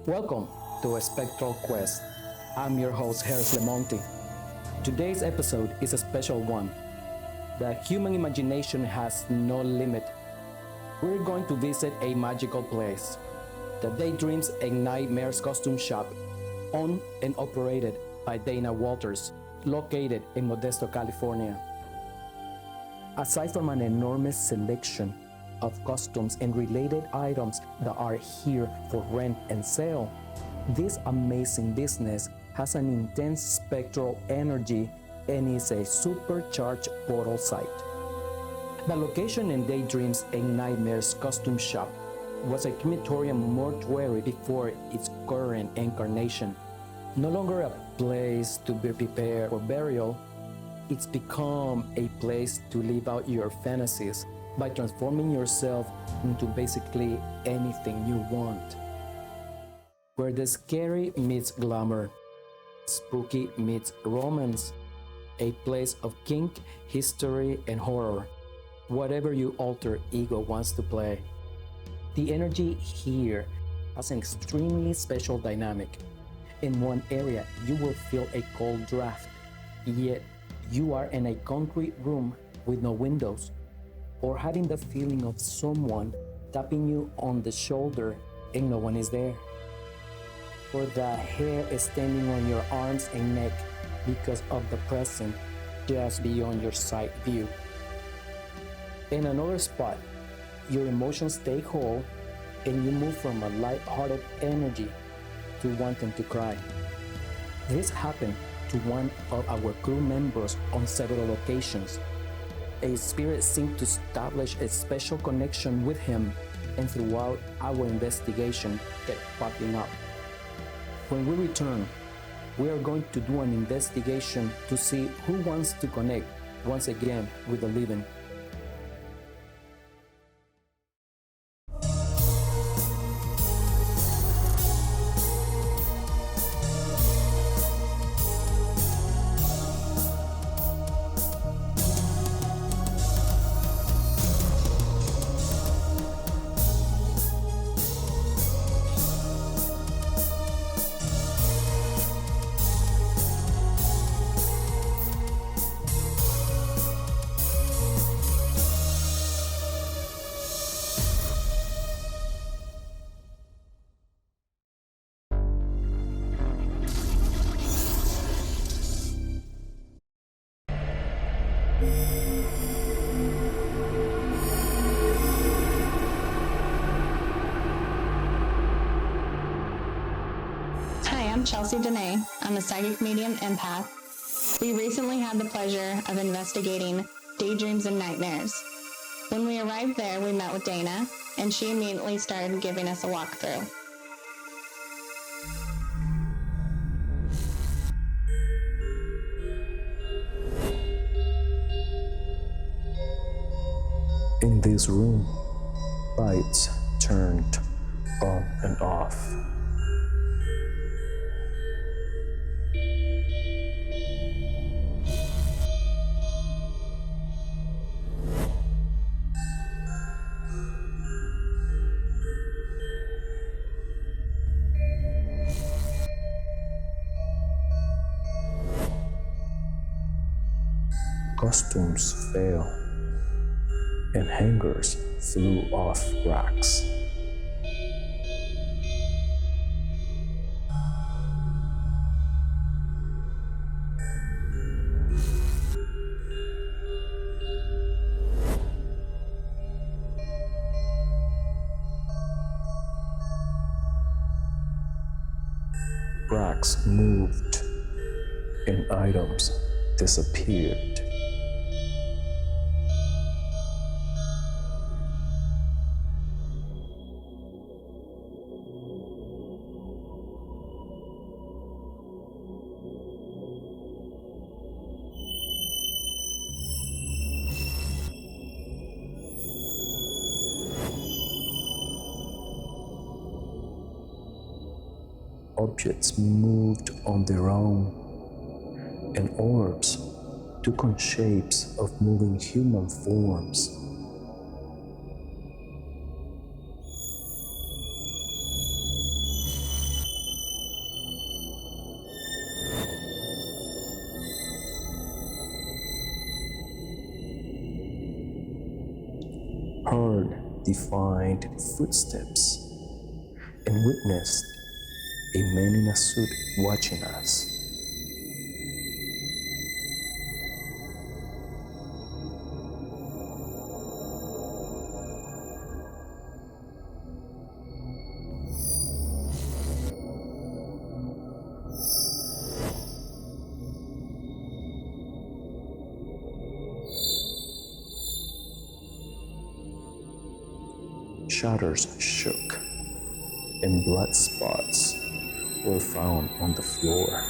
Welcome to a Spectral Quest. I'm your host, Harris Lemonte. Today's episode is a special one. The human imagination has no limit. We're going to visit a magical place, the Daydreams and Nightmares costume shop, owned and operated by Dana Walters, located in Modesto, California. Aside from an enormous selection of costumes and related items that are here for rent and sale, this amazing business has an intense spectral energy and is a supercharged portal site. The location in Daydreams and Nightmares costume shop was a crematorium mortuary before its current incarnation. No longer a place to be prepared for burial, it's become a place to live out your fantasies by transforming yourself into basically anything you want. Where the scary meets glamour, spooky meets romance, a place of kink, history, and horror, whatever your alter ego wants to play. The energy here has an extremely special dynamic. In one area, you will feel a cold draft, yet you are in a concrete room with no windows, or having the feeling of someone tapping you on the shoulder and no one is there. Or the hair is standing on your arms and neck because of the present just beyond your sight view. In another spot, your emotions take hold and you move from a light-hearted energy to wanting to cry. This happened to one of our crew members on several occasions. A spirit seemed to establish a special connection with him, and throughout our investigation kept popping up. When we return, we are going to do an investigation to see who wants to connect once again with the living. Hi, I'm Chelsea Danae. I'm a psychic medium empath. We recently had the pleasure of investigating Daydreams and Nightmares. When we arrived there, we met with Dana, and she immediately started giving us a walkthrough. In this room, lights turned on and off. Costumes fell and hangers flew off racks. Racks moved and items disappeared. Objects moved on their own, and orbs took on shapes of moving human forms. heard defined footsteps, and witnessed a man in a suit watching us. Shutters shook, and blood spots were found on the floor.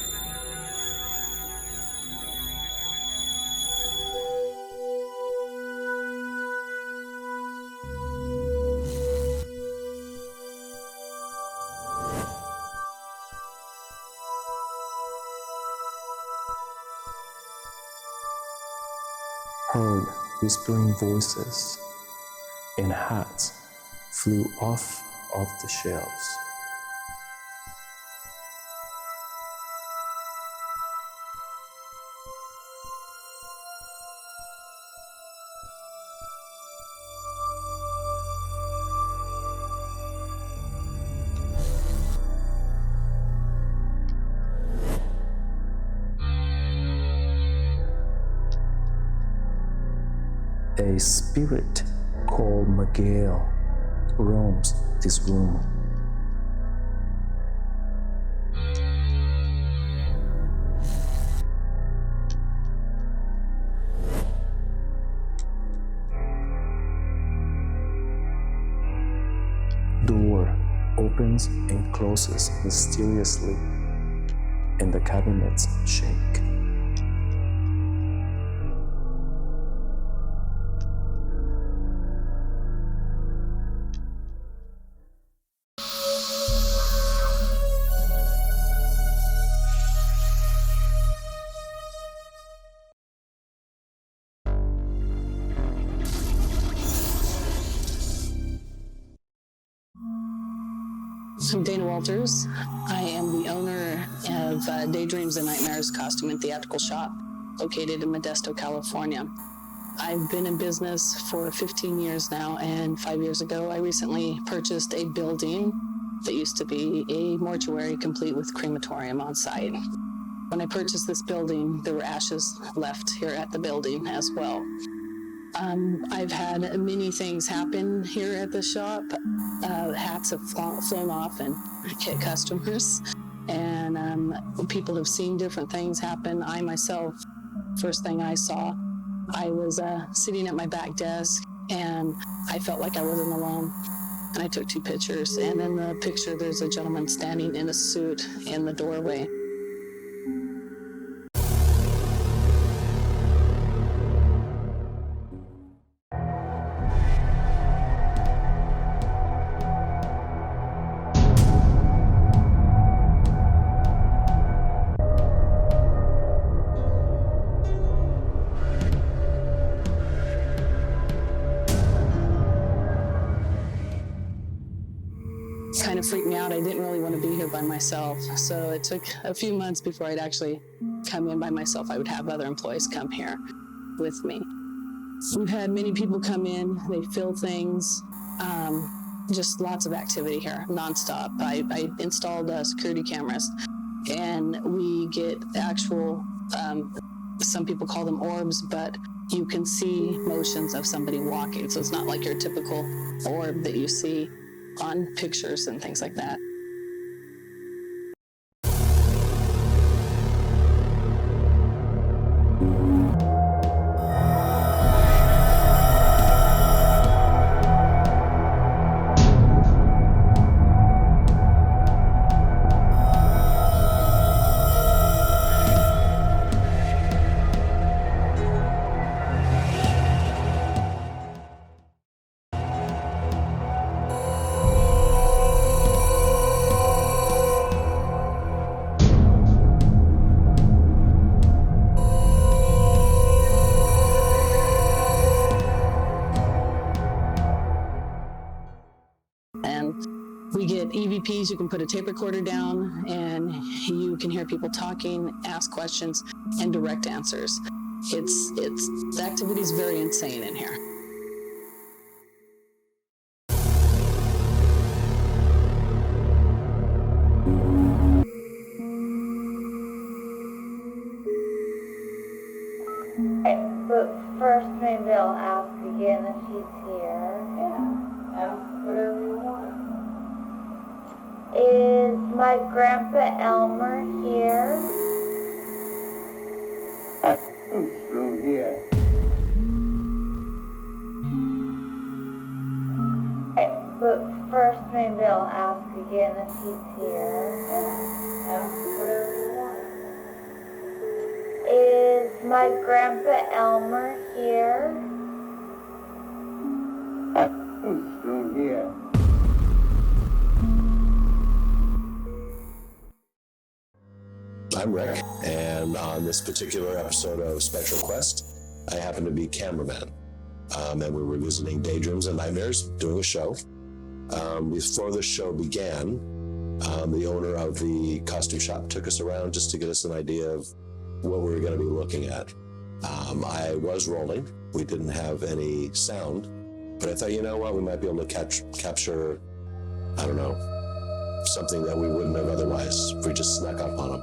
Heard whispering voices, and hats flew off of the shelves. A spirit called Miguel roams this room. Door opens and closes mysteriously, and the cabinets shake. I'm Dana Walters. I am the owner of Daydreams and Nightmares costume and theatrical shop located in Modesto, California. I've been in business for 15 years now, and 5 years ago I recently purchased a building that used to be a mortuary complete with crematorium on site. When I purchased this building, there were ashes left here at the building as well. I've had many things happen here at the shop. Hats have flown off and hit customers, and people have seen different things happen. I myself, first thing I saw, I was sitting at my back desk, and I felt like I wasn't alone. And I took 2 pictures, and in the picture there's a gentleman standing in a suit in the doorway. Kind of freaked me out. I didn't really want to be here by myself. So it took a few months before I'd actually come in by myself. I would have other employees come here with me. We've had many people come in, they fill things, just lots of activity here, nonstop. I installed security cameras, and we get actual, some people call them orbs, but you can see motions of somebody walking. So it's not like your typical orb that you see on pictures and things like that. And we get EVPs. You can put a tape recorder down and you can hear people talking, ask questions, and direct answers. The activity is very insane in here. Bill ask again if he's here? Yeah, ask whatever you want. Is my Grandpa Elmer here? Through here. But first maybe I'll ask again if he's here. Yeah, ask whatever you want. Is my Grandpa Elmer here? Through here. I'm Rick, and on this particular episode of Spectral Quest, I happen to be cameraman. And we were visiting Daydreams and Nightmares, doing a show. Before the show began, the owner of the costume shop took us around just to get us an idea of what we were going to be looking at. I was rolling. We didn't have any sound, but I thought, you know what, we might be able to capture, I don't know, something that we wouldn't have otherwise if we just snuck up on them.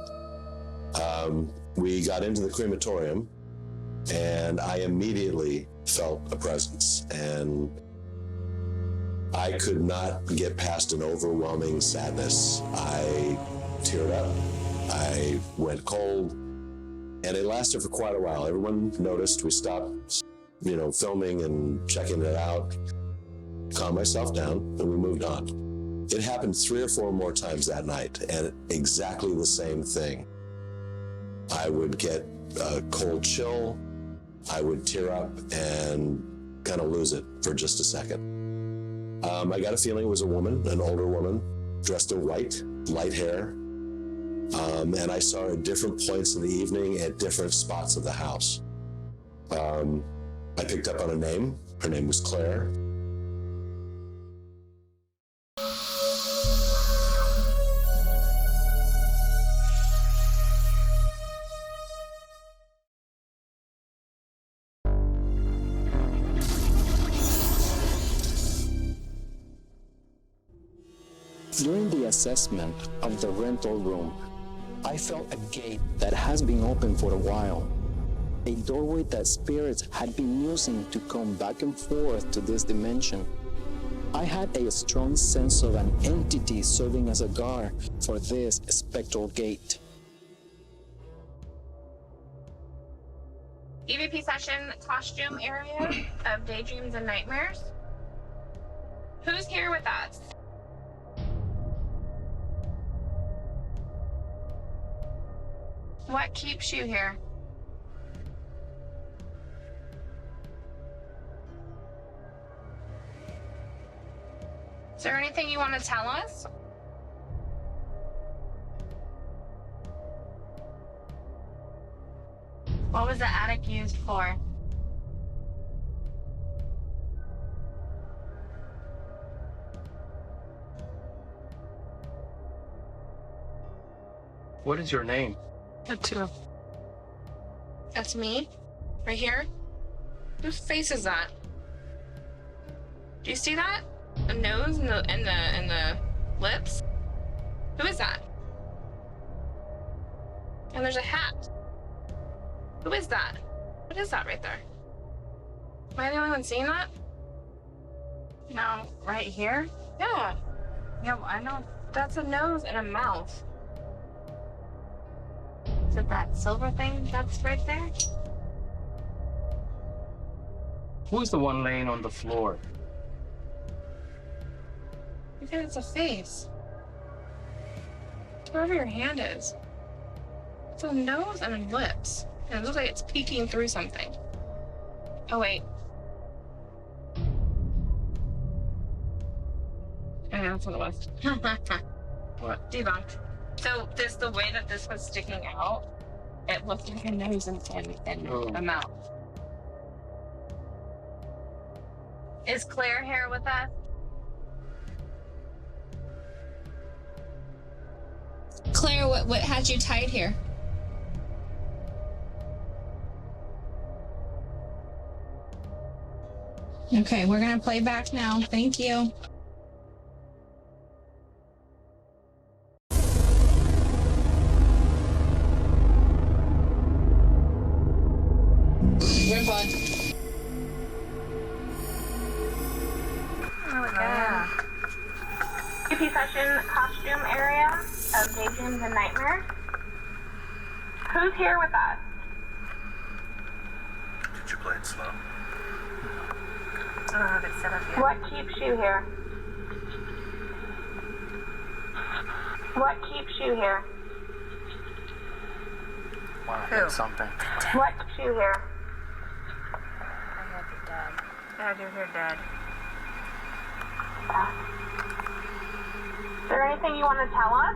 We got into the crematorium, and I immediately felt a presence, and I could not get past an overwhelming sadness. I teared up, I went cold, and it lasted for quite a while. Everyone noticed. We stopped, filming and checking it out, calmed myself down, and we moved on. It happened 3 or 4 more times that night, and exactly the same thing. I would get a cold chill, I would tear up and kind of lose it for just a second. I got a feeling it was a woman, an older woman, dressed in white, light hair. And I saw her at different points in the evening at different spots of the house. I picked up on a name. Her name was Claire. During the assessment of the rental room, I felt a gate that has been open for a while. A doorway that spirits had been using to come back and forth to this dimension. I had a strong sense of an entity serving as a guard for this spectral gate. EVP session costume area of Daydreams and Nightmares. Who's here with us? What keeps you here? Is there anything you want to tell us? What was the attic used for? What is your name? Two. That's me, right here. Whose face is that? Do you see that? The nose and the lips. Who is that? And there's a hat. Who is that? What is that right there? Am I the only one seeing that? No, right here? Yeah. Yeah, well, I know. That's a nose and a mouth. Is it that silver thing that's right there? Who is the one laying on the floor? You think it's a face. Wherever your hand is. It's a nose and a lips. And it looks like it's peeking through something. Oh, wait. Okay, that's what it was. What? Debunked. So the way that this was sticking out, it looked like a nose and a mouth. Is Claire here with us? Claire, what had you tied here? Okay, we're gonna play back now. Thank you. We're fine. therapy session costume area of Daydreams and Nightmares. Who's here with us? Did you play it slow? I don't have it set up yet. What keeps you here? What keeps you here? Wanna hit something? What keeps you here? I had you dead. Yeah, you're here dead. Is there anything you want to tell us?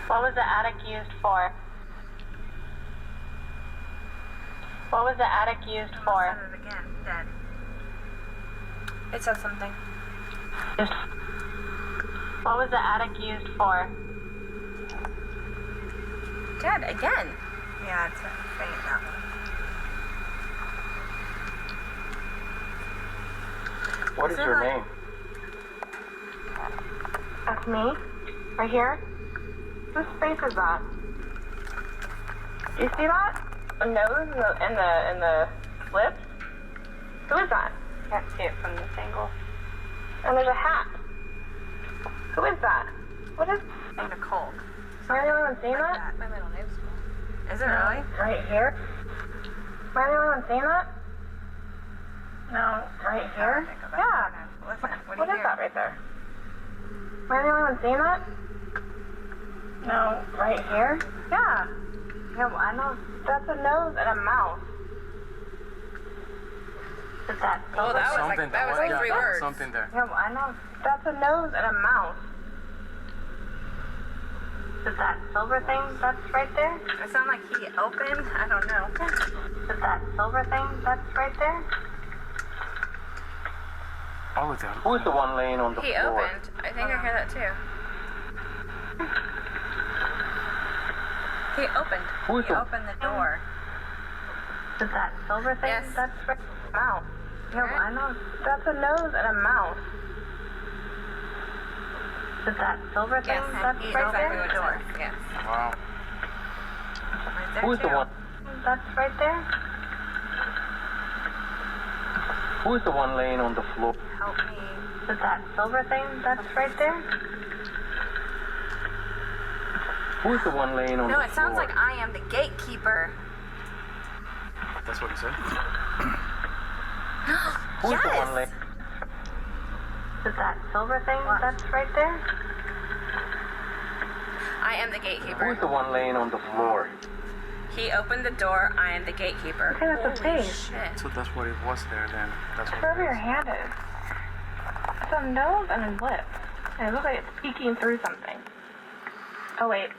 What was the attic used for? What was the attic used for? Said it again. Dead. It said something. What was the attic used for? Dead again. Yeah, it's a faint that one. What is your name? That's me. Right here. Whose face is that? Do you see that? The nose and the lips? Who is that? Can't see it from this angle. And there's a hat. Who is that? What is Nicole? Am I the only one seeing that? My middle name's Nicole. Is it really? Right here? Am I the only one seeing that? No. Right here? Yeah. Listen, what is that right there? Am I the only one seeing that? No. Right here? Yeah. Yeah, well, I know. That's a nose and a mouth. Is that Oh, that was something like, that was like yeah, 3 that was words. something there. Yeah, well, I know. That's a nose and a mouth. Is that silver thing that's right there? It sounded like he opened. I don't know. Is that silver thing that's right there? All of them. Who is the one laying on the He floor? opened. I think I hear that too. He opened. Who is He the- opened the door. Is that silver thing Yes. that's right there? Mouth. Yeah, well, I know. That's a nose and a mouth. Is that silver thing Yes, that's he right exactly there? what it says. Yes. Wow. Right there Who is the too. one? That's right there. Who is the one laying on the floor? Help me. Is that silver thing that's right there? Who is the one laying on No, the it sounds floor? like I am the gatekeeper. That's what he said? Who is the one Yes! laying? Is that silver thing that's right there? I am the Who is gatekeeper. the one laying on the floor? He opened the door. I am the gatekeeper. Okay, that's a Holy face. shit. So that's what it was there then. That's what Wherever it your is. hand is. It's a nose and a lip. And it looks like it's peeking through something. Oh, wait.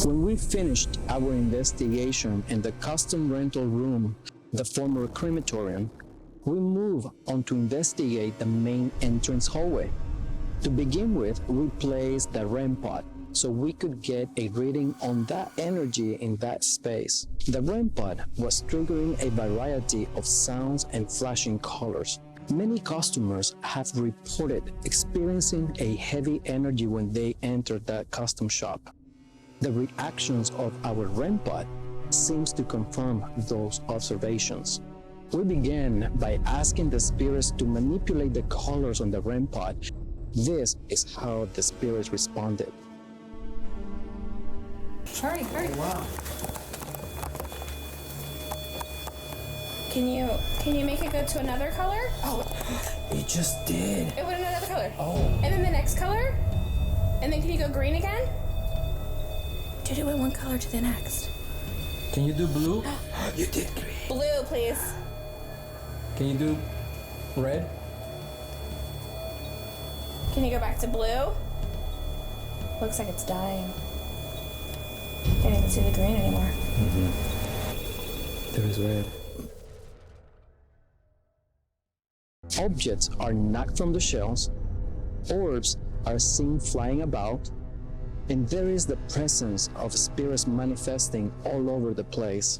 When we finished our investigation in the custom rental room, the former crematorium, we moved on to investigate the main entrance hallway. To begin with, we placed the REM pod so we could get a reading on that energy in that space. The REM pod was triggering a variety of sounds and flashing colors. Many customers have reported experiencing a heavy energy when they entered that custom shop. The reactions of our REM pod seems to confirm those observations. We began by asking the spirits to manipulate the colors on the REM pod. This is how the spirits responded. Hurry. Wow. Can you make it go to another color? Oh, it just did. It went another color. Oh. And then the next color? And then can you go green again? Did it went one color to the next. Can you do blue? You did green. Blue, please. Can you do red? Can you go back to blue? Looks like it's dying. Can't even see the green anymore. There is red. Objects are knocked from the shelves, orbs are seen flying about, and there is the presence of spirits manifesting all over the place.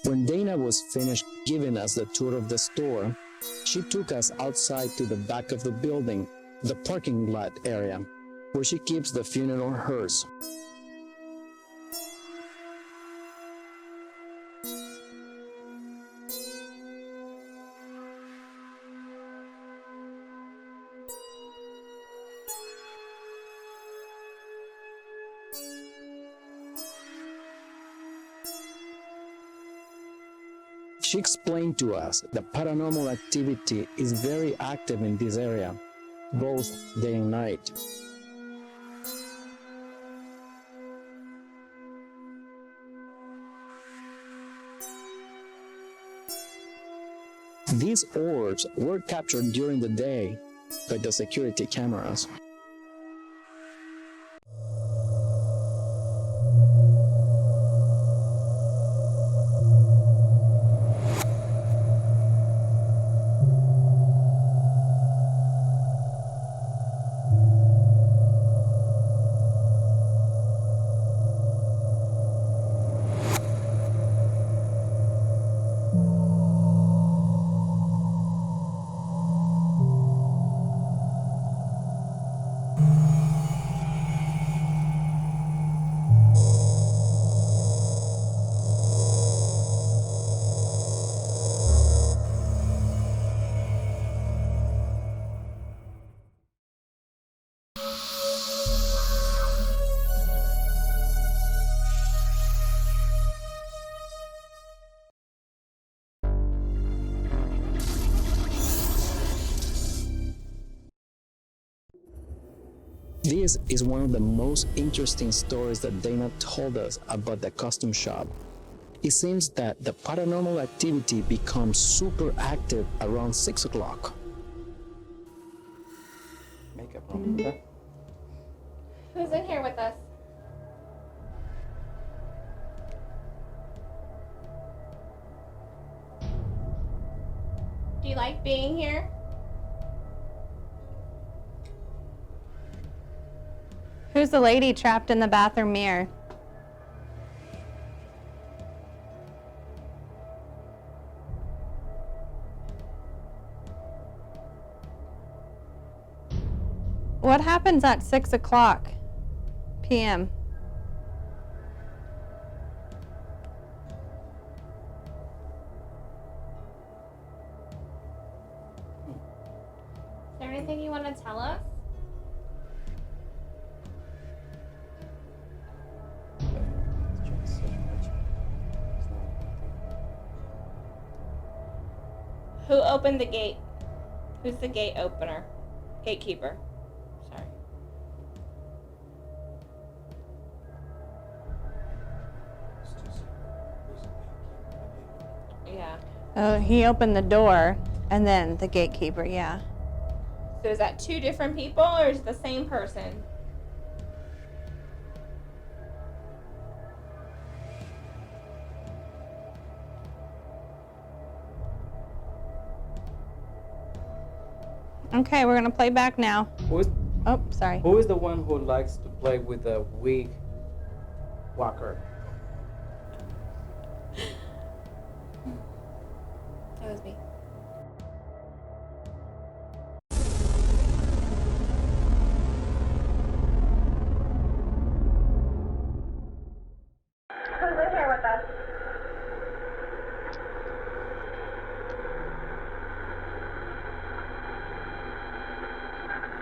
When Dana was finished giving us the tour of the store, she took us outside to the back of the building, the parking lot area, where she keeps the funeral hearse. She explained to us that paranormal activity is very active in this area, both day and night. These orbs were captured during the day by the security cameras. This is one of the most interesting stories that Dana told us about the custom shop. It seems that the paranormal activity becomes super active around 6 o'clock. Makeup room, okay? Who's in here with us? Do you like being here? Who's the lady trapped in the bathroom mirror? What happens at 6 o'clock p.m.? Is there anything you want to tell us? Who opened the gate? Who's the gate opener? Gatekeeper. Sorry. Yeah. Oh, he opened the door and then the gatekeeper, yeah. So is that two different people or is it the same person? Okay, we're gonna play back now. Oh, sorry. Who is the one who likes to play with the wig walker? That was me. Who's in here with us?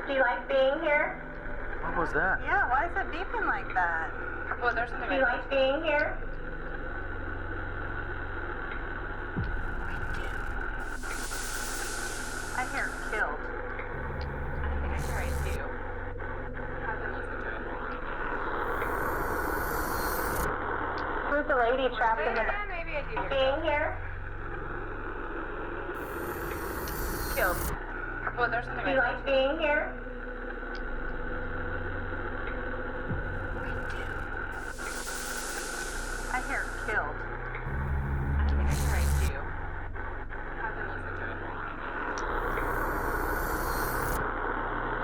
Do you like being here? What was that? Yeah, why is it beeping like that? Well, there's something Do you like being here? I hear killed. I hear it too. I've been listening to it. Who's the lady trapped in the Yeah, maybe I do hear being here? Killed. Well, there's something Do you like being here? I hear killed. I hear it too. I've been listening to it.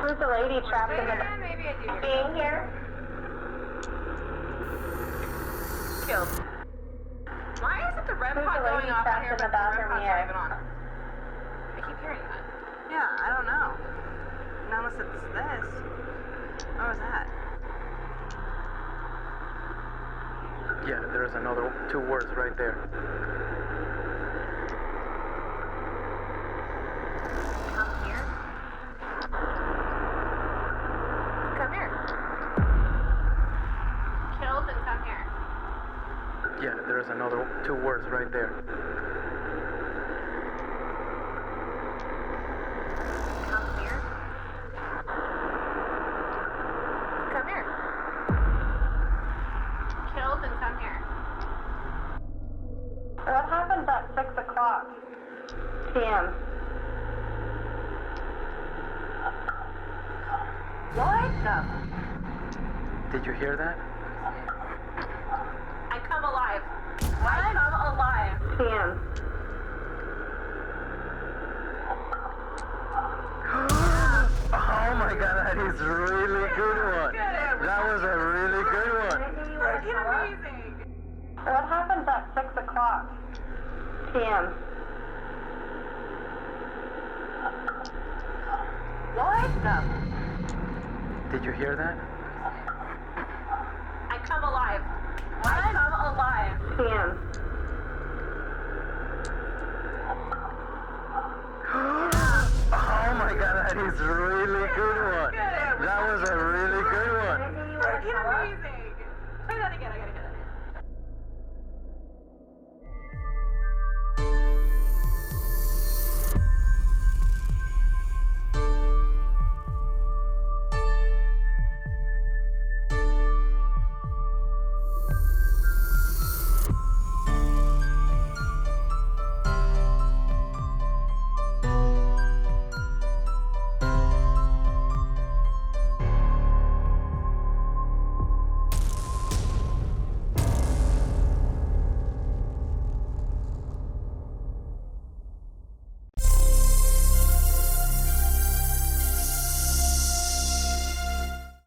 Who's the lady trapped in Yeah, the maybe I do hear being here? Killed. Why is it the red Who's pot the lady going off trapped on here, in the but the red bathroom pot's here? not even on. I keep hearing that. Yeah, I don't know. Unless it's this. What was that? Yeah, there's another 2 words right there. Come here. Come here. Killed and come here. Yeah, there's another 2 words right there. Come here. Come here. Killed and come here. What happened at 6 o'clock p.m.? What the? Did you hear that? I come alive. What? I come alive. p.m. Oh my god, that is a really good one. That was a really good one. Freaking amazing. What happened at 6 o'clock p.m.? What the? Did you hear that? I come alive. I come alive. p.m. Oh my god, that is a really good